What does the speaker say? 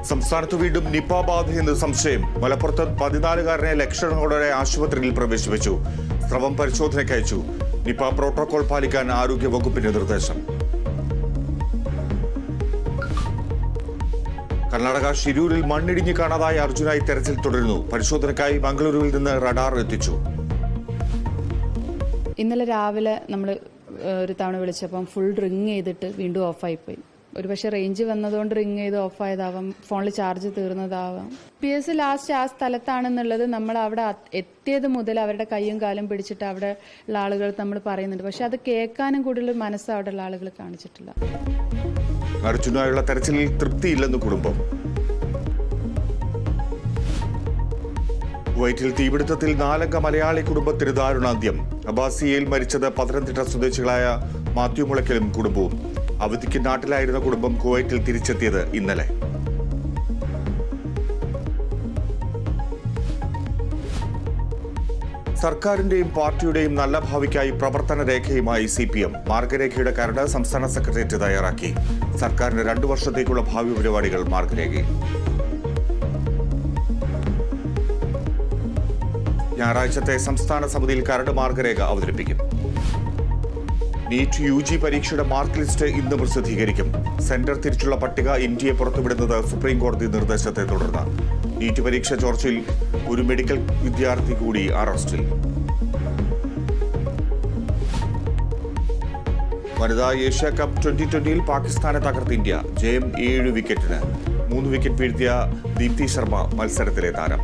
സംസ്ഥാനത്ത് വീണ്ടും നിപ ബാധയെന്ന് സംശയം. മലപ്പുറത്ത് 14-കാരനെ ലക്ഷണങ്ങളോടെ ആശുപത്രിയിൽ പ്രവേശിപ്പിച്ചു. സ്രവം പരിശോധനയ്ക്ക് അയച്ചു. നിപ പ്രോട്ടോകോൾ പാലിക്കാൻ ആരോഗ്യ വകുപ്പിന്റെ നിർദ്ദേശം. കർണാടക ഷിരൂരിൽ മണ്ണിടിഞ്ഞ് കാണാതായ അർജുനായി തെരച്ചിൽ തുടരുന്നു. പരിശോധനയ്ക്കായി മംഗളൂരുവിൽ നിന്ന് റഡാർ എത്തിച്ചു. ഇന്നലെ രാവിലെ നമ്മൾ ഒരു തവണ വിളിച്ചപ്പം ഫുൾ റിങ് ചെയ്തിട്ട് വീണ്ടും ഓഫായിപ്പോയി. ഒരുപക്ഷെ റേഞ്ച് വന്നതുകൊണ്ട് റിങ് ചെയ്ത് ഓഫായതാവാം, ഫോണിൽ ചാർജ് തീർന്നതാവാം. PS ലാസ്റ്റ് ആ സ്ഥലത്താണെന്നുള്ളത് നമ്മൾ അവിടെ എത്തിയത് മുതൽ അവരുടെ കൈയും കാലും പിടിച്ചിട്ട് അവിടെ ഉള്ള ആളുകൾ നമ്മൾ പറയുന്നുണ്ട്. പക്ഷെ അത് കേൾക്കാനും കൂടുതൽ മനസ്സ് അവിടെ ഉള്ള ആളുകൾ കാണിച്ചിട്ടില്ല. അർജുനായുള്ള തെരച്ചിലിൽ തൃപ്തിയില്ലെന്ന് കുടുംബം. കുവൈറ്റിൽ തീപിടുത്തത്തിൽ 4-അംഗ മലയാളി കുടുംബത്തിന് ദാരുണാന്ത്യം. അബ്ബാസിയയിൽ മരിച്ചത് പത്തനംതിട്ട സ്വദേശികളായ മാത്യു മുളയ്ക്കലും കുടുംബവും. അവധിക്ക് നാട്ടിലായിരുന്ന കുടുംബം കുവൈറ്റിൽ തിരിച്ചെത്തിയത് ഇന്നലെ. സർക്കാരിന്റെയും പാർട്ടിയുടെയും നല്ല ഭാവിക്കായി പ്രവർത്തന രേഖയുമായി CPM. മാർഗരേഖയുടെ കരട് സംസ്ഥാന സെക്രട്ടേറിയറ്റ് തയ്യാറാക്കി. സർക്കാരിന്റെ 2 വർഷത്തേക്കുള്ള ഭാവി പരിപാടികൾ മാർഗരേഖയിൽ. ഞായറാഴ്ചത്തെ സംസ്ഥാന സമിതിയിൽ കരട് മാർഗരേഖ അവതരിപ്പിക്കും. നീറ്റ് UG പരീക്ഷയുടെ മാർക്ക് ലിസ്റ്റ് ഇന്ന് പ്രസിദ്ധീകരിക്കും. സെന്റർ തിരിച്ചുള്ള പട്ടിക ഇന്ത്യയെ പുറത്തുവിടുന്നത് സുപ്രീം കോടതി നിർദ്ദേശത്തെ തുടർന്ന്. നീറ്റ് പരീക്ഷ ചോർച്ചയിൽ ഒരു മെഡിക്കൽ വിദ്യാർത്ഥി കൂടി അറസ്റ്റിൽ. വനിതാ ഏഷ്യ കപ്പ് 2020-ൽ പാകിസ്ഥാനെ തകർത്ത് ഇന്ത്യ. ജയം 7 വിക്കറ്റിന്. 3 വിക്കറ്റ് വീഴ്ത്തിയ ദീപ്തി ശർമ്മ മത്സരത്തിലെ താരം.